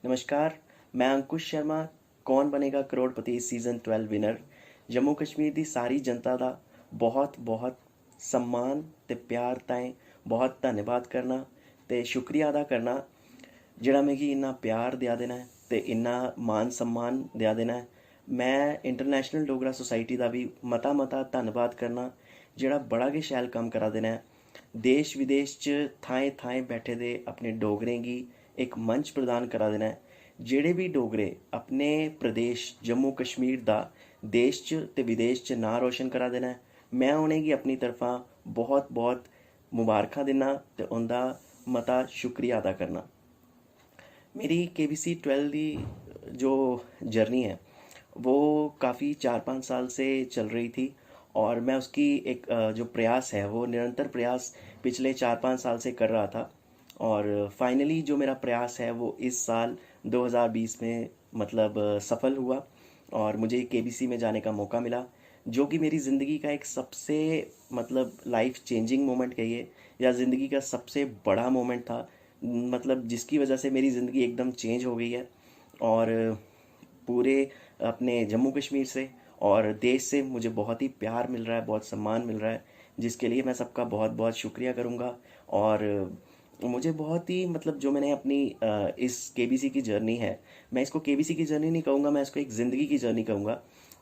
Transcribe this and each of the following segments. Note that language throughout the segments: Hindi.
नमस्कार, मैं अंकुश शर्मा। कौन बनेगा करोड़पति सीज़न 12 विनर। जम्मू कश्मीर दी सारी जनता दा बहुत बहुत सम्मान ते प्यार ताएं बहुत धन्यवाद करना ते शुक्रिया अदा करना जेह्ड़ा मिगी इन्ना प्यार देआ देना है ते इन्ना मान सम्मान देआ देना है। मैं इंटरनेशनल डोगरा सोसाइटी दा भी मता मता धन्नवाद करना जेह्ड़ा बड़ा गै शैल कम्म करा देना है। देश विदेश च थाएं थाएं बैठे दे अपने डोगरें गी एक मंच प्रदान करा देना है। जेह्ड़े बी डोगरे अपने प्रदेश जम्मू कश्मीर दा देश च ते विदेश च नां रोशन करा देना है, मैं उ'नेंगी अपनी तरफा बहुत बहुत मुबारखां दिन्ना ते उं'दा मता शुक्रिया अदा करना। मेरी KBC 12 दी जो जर्नी है वो काफ़ी 4-5 साल से चल रही थी और मैं उसकी एक जो प्रयास है वो निरंतर प्रयास पिछले 4-5 साल से कर रहा था। और फाइनली जो मेरा प्रयास है वो इस साल 2020 में मतलब सफल हुआ और मुझे KBC में जाने का मौका मिला, जो कि मेरी ज़िंदगी का एक सबसे मतलब लाइफ चेंजिंग मोमेंट कहिए या ज़िंदगी का सबसे बड़ा मोमेंट था, मतलब जिसकी वजह से मेरी ज़िंदगी एकदम चेंज हो गई है। और पूरे अपने जम्मू कश्मीर से और देश से मुझे बहुत ही प्यार मिल रहा है, बहुत सम्मान मिल रहा है, जिसके लिए मैं सबका बहुत बहुत शुक्रिया करूँगा। और मुझे बहुत ही मतलब जो मैंने अपनी इस KBC की जर्नी है, मैं इसको KBC की जर्नी नहीं कहूँगा, मैं इसको एक ज़िंदगी की जर्नी कहूँगा।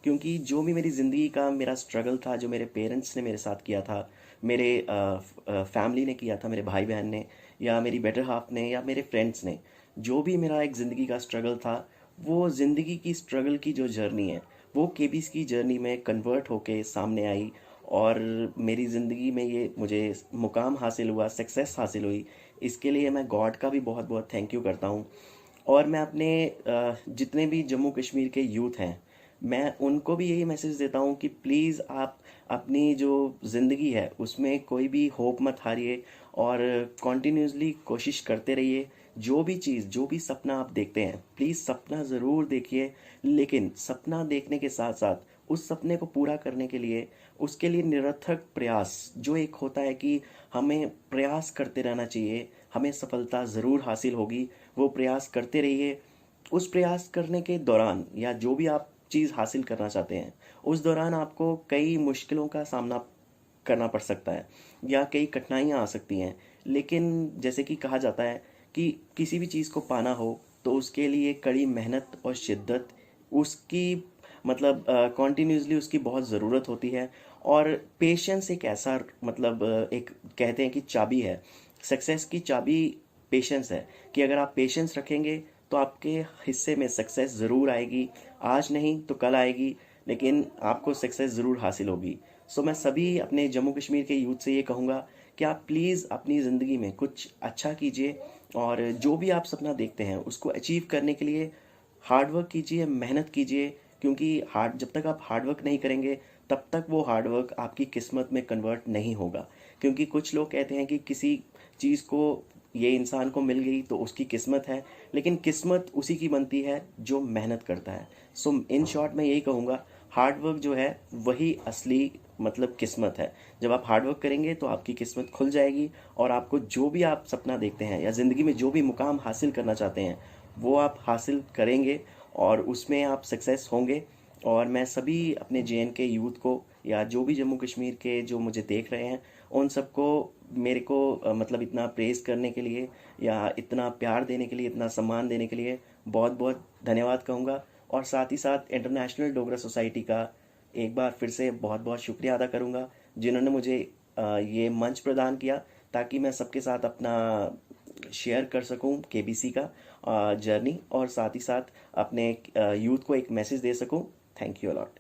क्योंकि जो भी मेरी ज़िंदगी का मेरा स्ट्रगल था, जो मेरे पेरेंट्स ने मेरे साथ किया था, मेरे फैमिली ने किया था, मेरे भाई बहन ने या मेरी बेटर हाफ ने या मेरे फ्रेंड्स ने, जो भी मेरा एक ज़िंदगी का स्ट्रगल था, वो ज़िंदगी की स्ट्रगल की जो जर्नी है वो KBC की जर्नी में कन्वर्ट होके सामने आई और मेरी ज़िंदगी में ये मुझे मुकाम हासिल हुआ, सक्सेस हासिल हुई। इसके लिए मैं गॉड का भी बहुत बहुत थैंक यू करता हूँ। और मैं अपने जितने भी जम्मू कश्मीर के यूथ हैं, मैं उनको भी यही मैसेज देता हूँ कि प्लीज़ आप अपनी जो ज़िंदगी है उसमें कोई भी होप मत हारिए और कॉन्टिन्यूसली कोशिश करते रहिए। जो भी चीज़, जो भी सपना आप देखते हैं, प्लीज़ सपना ज़रूर देखिए, लेकिन सपना देखने के साथ साथ उस सपने को पूरा करने के लिए उसके लिए निरर्थक प्रयास जो एक होता है कि हमें प्रयास करते रहना चाहिए, हमें सफलता ज़रूर हासिल होगी। वो प्रयास करते रहिए। उस प्रयास करने के दौरान या जो भी आप चीज़ हासिल करना चाहते हैं उस दौरान आपको कई मुश्किलों का सामना करना पड़ सकता है या कई कठिनाइयाँ आ सकती हैं। लेकिन जैसे कि कहा जाता है कि किसी भी चीज़ को पाना हो तो उसके लिए कड़ी मेहनत और शिद्दत उसकी मतलब कॉन्टिन्यूसली उसकी बहुत ज़रूरत होती है। और पेशेंस एक ऐसा मतलब एक कहते हैं कि चाबी है, सक्सेस की चाबी पेशेंस है, कि अगर आप पेशेंस रखेंगे तो आपके हिस्से में सक्सेस ज़रूर आएगी। आज नहीं तो कल आएगी, लेकिन आपको सक्सेस ज़रूर हासिल होगी। सो मैं सभी अपने जम्मू कश्मीर के यूथ से ये कहूँगा कि आप प्लीज़ अपनी ज़िंदगी में कुछ अच्छा कीजिए और जो भी आप सपना देखते हैं उसको अचीव करने के लिए हार्ड वर्क कीजिए, मेहनत कीजिए। क्योंकि हार्ड जब तक आप हार्ड वर्क नहीं करेंगे तब तक वो हार्ड वर्क आपकी किस्मत में कन्वर्ट नहीं होगा। क्योंकि कुछ लोग कहते हैं कि किसी चीज़ को ये इंसान को मिल गई तो उसकी किस्मत है, लेकिन किस्मत उसी की बनती है जो मेहनत करता है। सो इन शॉर्ट मैं यही कहूँगा, हार्ड वर्क जो है वही असली मतलब किस्मत है। जब आप हार्ड वर्क करेंगे तो आपकी किस्मत खुल जाएगी और आपको जो भी आप सपना देखते हैं या ज़िंदगी में जो भी मुकाम हासिल करना चाहते हैं वो आप हासिल करेंगे और उसमें आप सक्सेस होंगे। और मैं सभी अपने JNK यूथ को या जो भी जम्मू कश्मीर के जो मुझे देख रहे हैं उन सबको मेरे को मतलब इतना प्रेज़ करने के लिए या इतना प्यार देने के लिए, इतना सम्मान देने के लिए बहुत बहुत धन्यवाद कहूँगा। और साथ ही साथ इंटरनेशनल डोगरा सोसाइटी का एक बार फिर से बहुत बहुत शुक्रिया अदा करूँगा, जिन्होंने मुझे ये मंच प्रदान किया ताकि मैं सबके साथ अपना शेयर कर सकूं KBC का जर्नी और साथ ही साथ अपने यूथ को एक मैसेज दे सकूं। Thank you a lot.